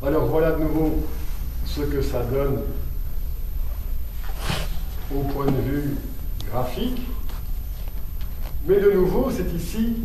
Alors voilà de nouveau ce que ça donne au point de vue graphique. Mais de nouveau, c'est ici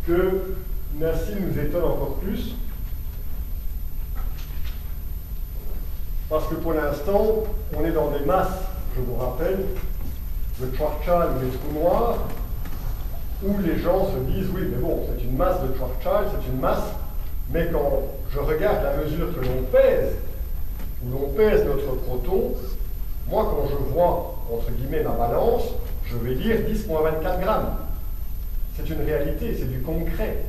que Nassim nous étonne encore plus. Parce que pour l'instant, on est dans des masses, je vous rappelle, de Schwarzschild ou des trous noirs, où les gens se disent, oui, mais bon, c'est une masse de Schwarzschild, c'est une masse, mais quand je regarde la mesure que l'on pèse, où l'on pèse notre proton, moi, quand je vois, entre guillemets, ma balance, je vais dire 10-24 grammes. C'est une réalité, c'est du concret.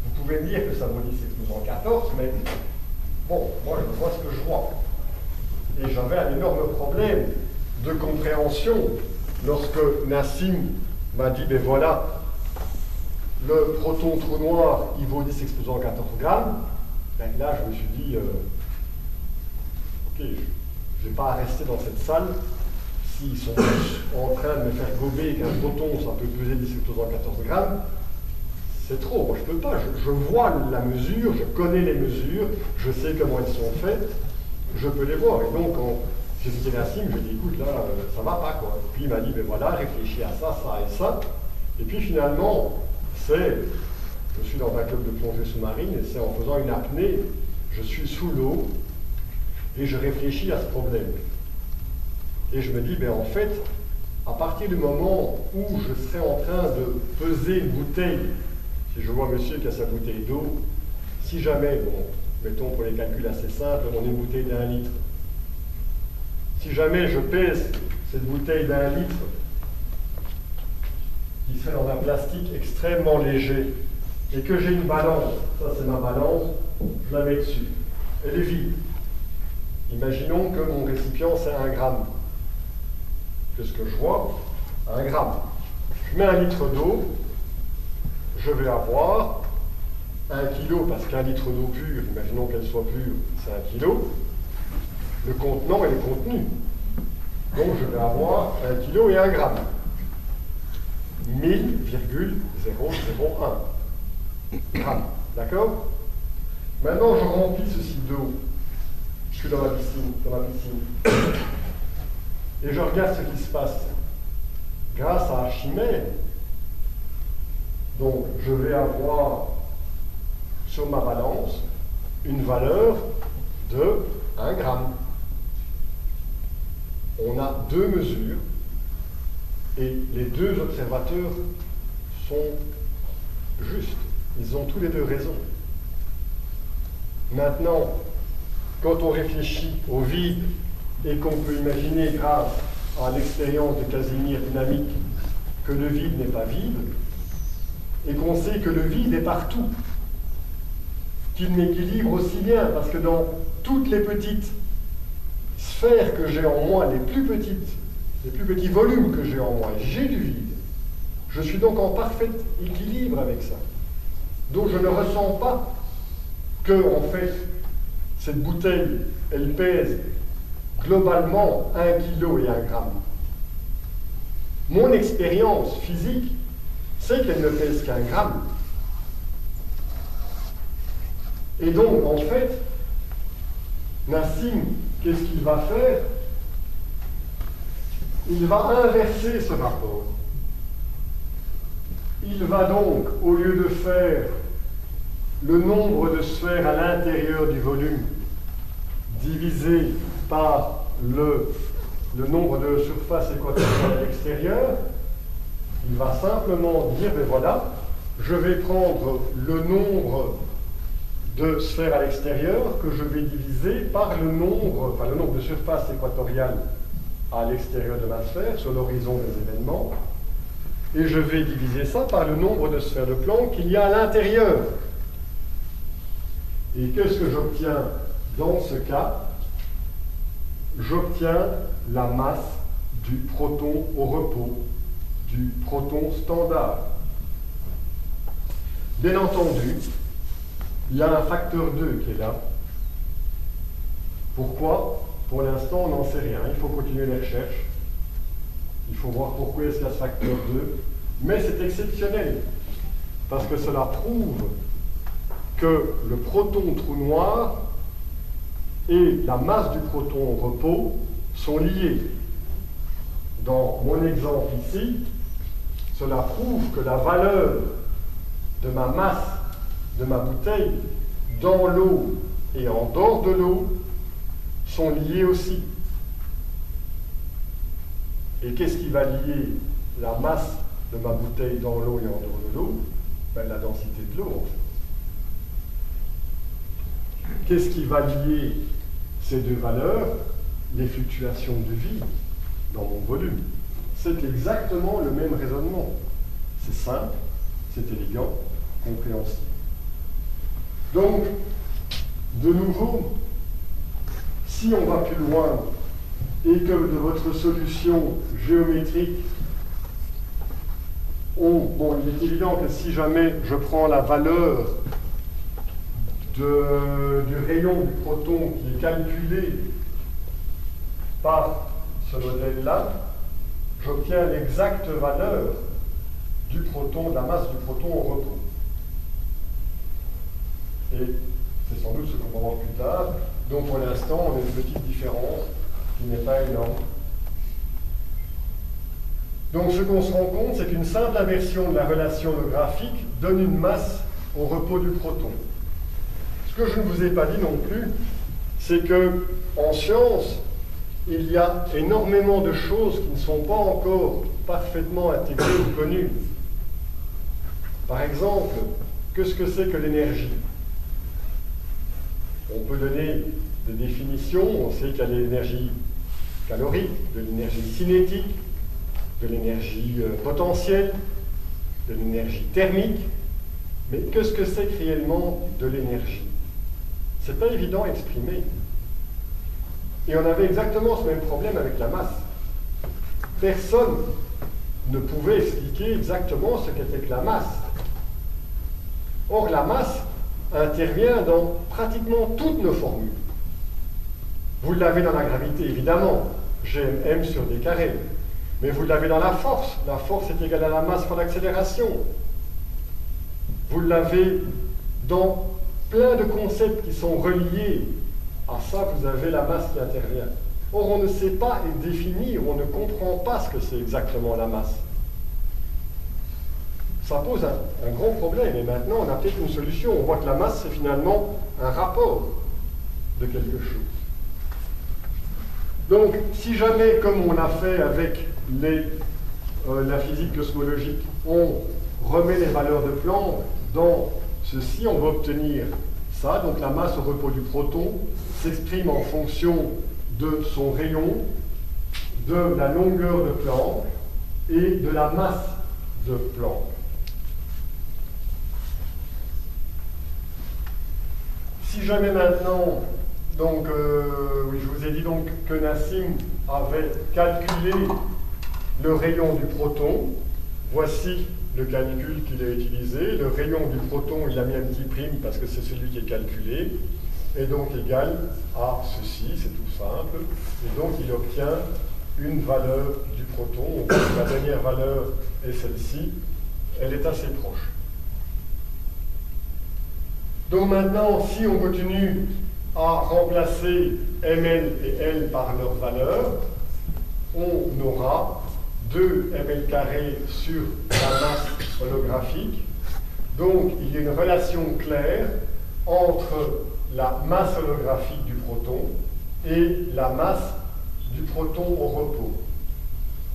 Vous pouvez me dire que ça vaut 10 exposant 14, mais bon, moi, je vois ce que je vois. Et j'avais un énorme problème de compréhension lorsque Nassim m'a dit, ben voilà, le proton trou noir, il vaut 10 exposant 14 grammes. Ben là, je me suis dit, ok, je ne vais pas rester dans cette salle s'ils sont en train de me faire gober qu'un proton, ça peut peser 10 exposant 14 grammes. C'est trop, moi je ne peux pas. Je vois la mesure, je connais les mesures, je sais comment elles sont faites, je peux les voir. Et donc, quand j'ai cité Nassim, je lui ai dit, écoute, là, ça va pas, quoi. Et puis il m'a dit, ben voilà, réfléchis à ça, ça et ça. Et puis finalement, je suis dans un club de plongée sous-marine, et c'est en faisant une apnée, je suis sous l'eau, et je réfléchis à ce problème. Et je me dis, ben en fait, à partir du moment où je serai en train de peser une bouteille, si je vois un monsieur qui a sa bouteille d'eau, si jamais, bon, mettons pour les calculs assez simples, on a une bouteille d'1 litre. Si jamais je pèse cette bouteille d'1 litre, qui serait dans un plastique extrêmement léger, et que j'ai une balance, ça c'est ma balance, je la mets dessus. Elle est vide. Imaginons que mon récipient c'est 1 gramme. Qu'est-ce que je vois? 1 gramme. Je mets 1 litre d'eau, je vais avoir 1 kilo, parce qu'un litre d'eau pure, imaginons qu'elle soit pure, c'est 1 kilo. Le contenant et le contenu. Donc je vais avoir 1 kilo et 1 gramme. 1000,001 grammes. D'accord? Maintenant, je remplis ceci d'eau. Je suis dans ma piscine. Et je regarde ce qui se passe. Grâce à Archimède, donc je vais avoir sur ma balance une valeur de 1 gramme. On a 2 mesures et les 2 observateurs sont justes. Ils ont tous les 2 raison. Maintenant, quand on réfléchit au vide et qu'on peut imaginer grâce à l'expérience de Casimir dynamique que le vide n'est pas vide, et qu'on sait que le vide est partout, qu'il m'équilibre aussi bien, parce que dans toutes les petites sphères que j'ai en moi, les plus petits volumes que j'ai en moi, j'ai du vide. Je suis donc en parfait équilibre avec ça. Donc je ne ressens pas que, en fait, cette bouteille, elle pèse globalement 1 kilo et 1 gramme. Mon expérience physique, c'est qu'elle ne pèse qu'1 gramme. Et donc, en fait, Nassim, qu'est-ce qu'il va faire? Il va inverser ce rapport. Il va donc, au lieu de faire le nombre de sphères à l'intérieur du volume divisé par le nombre de surfaces équatoriales à l'extérieur, il va simplement dire, ben voilà, je vais prendre le nombre de sphères à l'extérieur que je vais diviser par le nombre de surfaces équatoriales à l'extérieur de ma sphère, sur l'horizon des événements, et je vais diviser ça par le nombre de sphères de Planck qu'il y a à l'intérieur. Et qu'est-ce que j'obtiens dans ce cas? J'obtiens la masse du proton au repos, du proton standard. Bien entendu, il y a un facteur 2 qui est là. Pourquoi? Pour l'instant, on n'en sait rien. Il faut continuer les recherches. Il faut voir pourquoi est-ce qu'il y a ce facteur 2. Mais c'est exceptionnel, parce que cela prouve que le proton trou noir et la masse du proton au repos sont liés. Dans mon exemple ici, cela prouve que la valeur de ma masse, de ma bouteille, dans l'eau et en dehors de l'eau, sont liées aussi. Et qu'est-ce qui va lier la masse de ma bouteille dans l'eau et en dehors de l'eau? Ben, la densité de l'eau, en fait. Qu'est-ce qui va lier ces deux valeurs? Les fluctuations de vide dans mon volume. C'est exactement le même raisonnement. C'est simple, c'est élégant, compréhensible. Donc, de nouveau, si on va plus loin et que de votre solution géométrique, bon, il est évident que si jamais je prends la valeur du rayon du proton qui est calculé par ce modèle-là, j'obtiens l'exacte valeur du proton, de la masse du proton au repos. Et c'est sans doute ce qu'on va voir plus tard. Donc pour l'instant, on a une petite différence qui n'est pas énorme. Donc ce qu'on se rend compte, c'est qu'une simple inversion de la relation graphique donne une masse au repos du proton. Ce que je ne vous ai pas dit non plus, c'est que en science, il y a énormément de choses qui ne sont pas encore parfaitement intégrées ou connues. Par exemple, qu'est-ce que c'est que l'énergie? On peut donner des définitions, on sait qu'il y a de l'énergie calorique, de l'énergie cinétique, de l'énergie potentielle, de l'énergie thermique, mais qu'est-ce que c'est que réellement de l'énergie? C'est pas évident à exprimer. Et on avait exactement ce même problème avec la masse. Personne ne pouvait expliquer exactement ce qu'était que la masse. Or, la masse intervient dans pratiquement toutes nos formules. Vous l'avez dans la gravité, évidemment, Gm sur d carré. Mais vous l'avez dans la force. La force est égale à la masse fois l'accélération. Vous l'avez dans plein de concepts qui sont reliés. À ça, vous avez la masse qui intervient. Or, on ne sait pas définir, on ne comprend pas ce que c'est exactement la masse. Ça pose un grand problème, et maintenant, on a peut-être une solution. On voit que la masse, c'est finalement un rapport de quelque chose. Donc, si jamais, comme on a fait avec la physique cosmologique, on remet les valeurs de Planck dans ceci, on va obtenir ça. Donc, la masse au repos du proton s'exprime en fonction de son rayon, de la longueur de Planck et de la masse de Planck. Si jamais maintenant, donc, oui, je vous ai dit donc que Nassim avait calculé le rayon du proton. Voici le calcul qu'il a utilisé. Le rayon du proton, il a mis un petit prime parce que c'est celui qui est calculé, et donc égal à ceci, c'est tout simple. Et donc il obtient une valeur du proton. La dernière valeur est celle-ci. Elle est assez proche. Donc maintenant, si on continue à remplacer ml et L par leurs valeurs, on aura 2 ml carré sur la masse holographique. Donc il y a une relation claire entre la masse holographique du proton et la masse du proton au repos,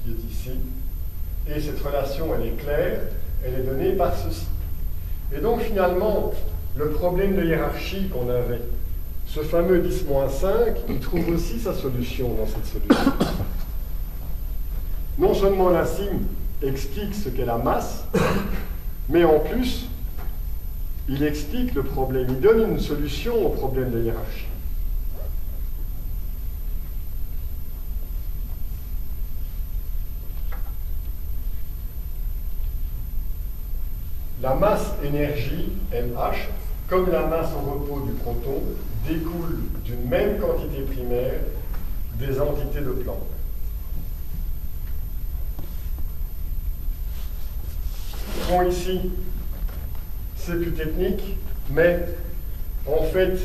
qui est ici. Et cette relation, elle est claire, elle est donnée par ceci. Et donc finalement, le problème de hiérarchie qu'on avait, ce fameux 10-5, il trouve aussi sa solution dans cette solution. Non seulement Nassim explique ce qu'est la masse, mais en plus, il explique le problème, il donne une solution au problème de hiérarchie. La masse énergie, MH, comme la masse au repos du proton, découle d'une même quantité primaire des entités de Planck. Bon, ici, c'est plus technique, mais en fait,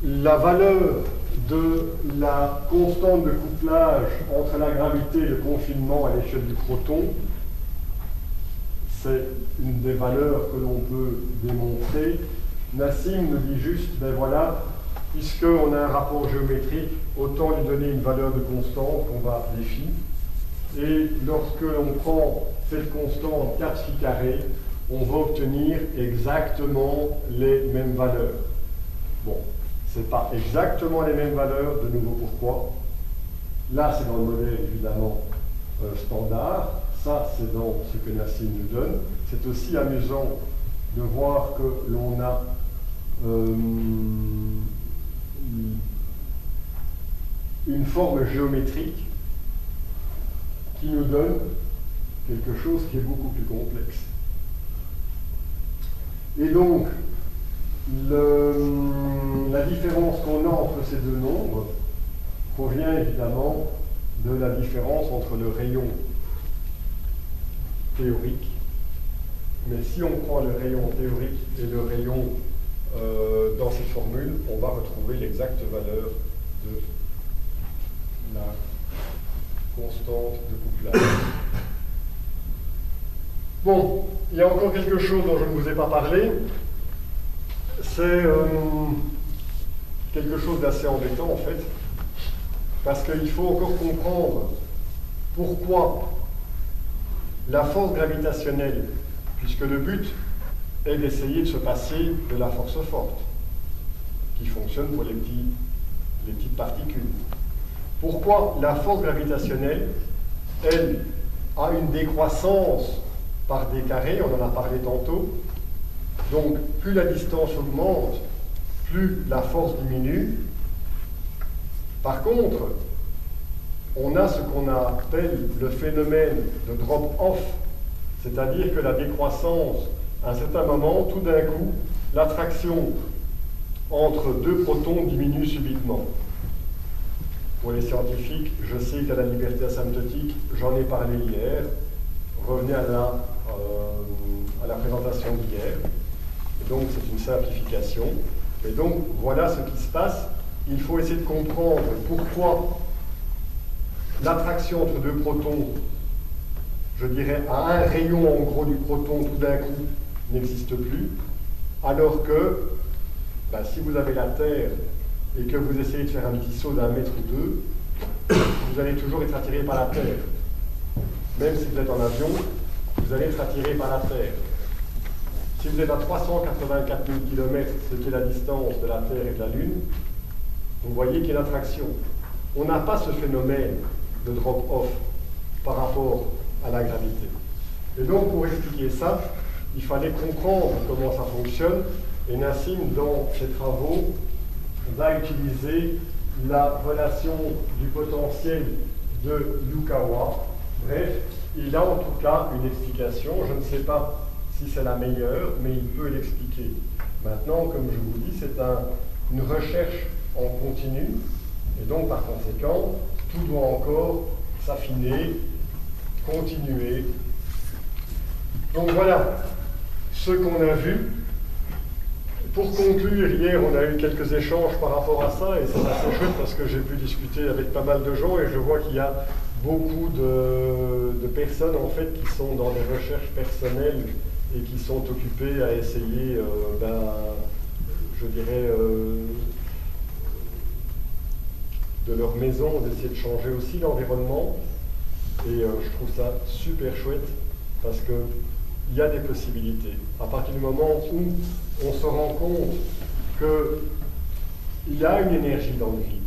la valeur de la constante de couplage entre la gravité et le confinement à l'échelle du proton, c'est une des valeurs que l'on peut démontrer. Nassim nous dit juste, ben voilà, puisqu'on a un rapport géométrique, autant lui donner une valeur de constante qu'on va définir. Et lorsque l'on prend cette constante 4 phi carré, on va obtenir exactement les mêmes valeurs. Bon, ce n'est pas exactement les mêmes valeurs, de nouveau pourquoi? Là, c'est dans le modèle évidemment standard, ça c'est dans ce que Nassim nous donne. C'est aussi amusant de voir que l'on a une forme géométrique qui nous donne quelque chose qui est beaucoup plus complexe. Et donc, la différence qu'on a entre ces deux nombres provient évidemment de la différence entre le rayon théorique. Mais si on prend le rayon théorique et le rayon dans cette formule, on va retrouver l'exacte valeur de la constante de couplage. Bon, il y a encore quelque chose dont je ne vous ai pas parlé. C'est quelque chose d'assez embêtant en fait, parce qu'il faut encore comprendre pourquoi la force gravitationnelle, puisque le but est d'essayer de se passer de la force forte, qui fonctionne pour les petites particules. Pourquoi la force gravitationnelle, elle, a une décroissance par d carré, on en a parlé tantôt. Donc, plus la distance augmente, plus la force diminue. Par contre, on a ce qu'on appelle le phénomène de drop-off, c'est-à-dire que la décroissance, à un certain moment, tout d'un coup, l'attraction entre deux protons diminue subitement. Pour les scientifiques, je sais qu'à la liberté asymptotique, j'en ai parlé hier, revenez à la présentation d'hier. Donc c'est une simplification. Et donc voilà ce qui se passe. Il faut essayer de comprendre pourquoi l'attraction entre deux protons, je dirais à un rayon en gros du proton tout d'un coup, n'existe plus, alors que si vous avez la Terre et que vous essayez de faire un petit saut d'1 mètre ou deux, vous allez toujours être attiré par la Terre. Même si vous êtes en avion, vous allez être attiré par la Terre. Si vous êtes à 384 000 km, ce qui est la distance de la Terre et de la Lune, vous voyez qu'il y a l'attraction. On n'a pas ce phénomène de drop-off par rapport à la gravité. Et donc, pour expliquer ça, il fallait comprendre comment ça fonctionne. Et Nassim, dans ses travaux, va utiliser la relation du potentiel de Yukawa. Bref, il a en tout cas une explication. Je ne sais pas si c'est la meilleure, mais il peut l'expliquer. Maintenant, comme je vous dis, c'est une recherche en continu, et donc par conséquent, tout doit encore s'affiner, continuer. Donc voilà ce qu'on a vu. Pour conclure, hier, on a eu quelques échanges par rapport à ça, et c'est assez chouette parce que j'ai pu discuter avec pas mal de gens, et je vois qu'il y a beaucoup de personnes en fait qui sont dans des recherches personnelles et qui sont occupées à essayer, je dirais, de leur maison, d'essayer de changer aussi l'environnement. Et je trouve ça super chouette parce qu'il y a des possibilités. À partir du moment où on se rend compte qu'il y a une énergie dans le vide,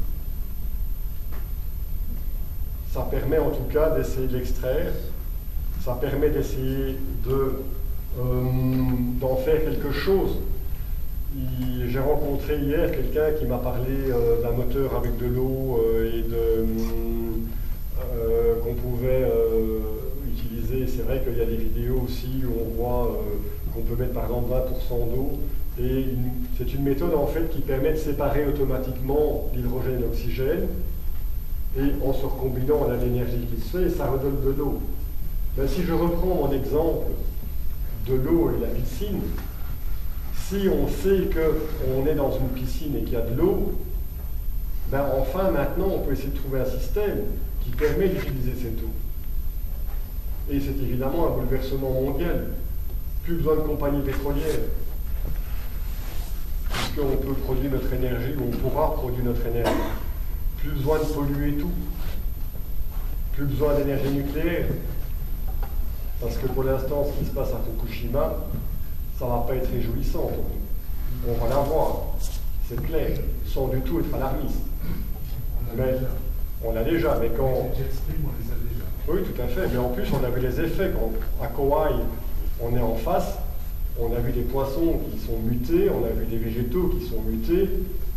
ça permet en tout cas d'essayer de l'extraire, ça permet d'essayer d'en faire quelque chose. J'ai rencontré hier quelqu'un qui m'a parlé d'un moteur avec de l'eau et qu'on pouvait utiliser. C'est vrai qu'il y a des vidéos aussi où on voit qu'on peut mettre par exemple 20% d'eau. Et c'est une méthode en fait qui permet de séparer automatiquement l'hydrogène et l'oxygène. Et en se recombinant, on a l'énergie qui se fait et ça redonne de l'eau. Ben, si je reprends mon exemple de l'eau et la piscine, si on sait qu'on est dans une piscine et qu'il y a de l'eau, ben enfin maintenant on peut essayer de trouver un système qui permet d'utiliser cette eau. Et c'est évidemment un bouleversement mondial. Plus besoin de compagnies pétrolières, puisqu'on peut produire notre énergie, ou on pourra produire notre énergie. Plus besoin de polluer tout. Plus besoin d'énergie nucléaire. Parce que pour l'instant, ce qui se passe à Fukushima, ça ne va pas être réjouissant. On va la voir, c'est clair, sans du tout être alarmiste. Mais on l'a déjà, mais quand... Les jet stream, on les a déjà. Oui, tout à fait, mais en plus, on a vu les effets. Quand à Kauai, on est en face, on a vu des poissons qui sont mutés, on a vu des végétaux qui sont mutés,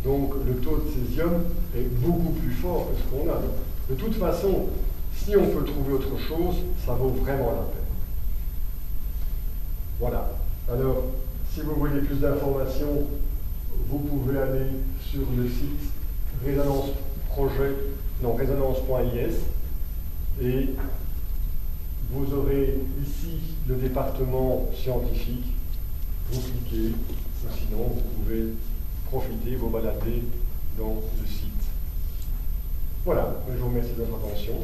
donc le taux de césium est beaucoup plus fort que ce qu'on a. De toute façon, si on peut trouver autre chose, ça vaut vraiment la peine. Voilà. Alors, si vous voulez plus d'informations, vous pouvez aller sur le site résonance.is et vous aurez ici le département scientifique. Vous cliquez, ou sinon vous pouvez profiter, vous balader dans le site. Voilà, je vous remercie de votre attention.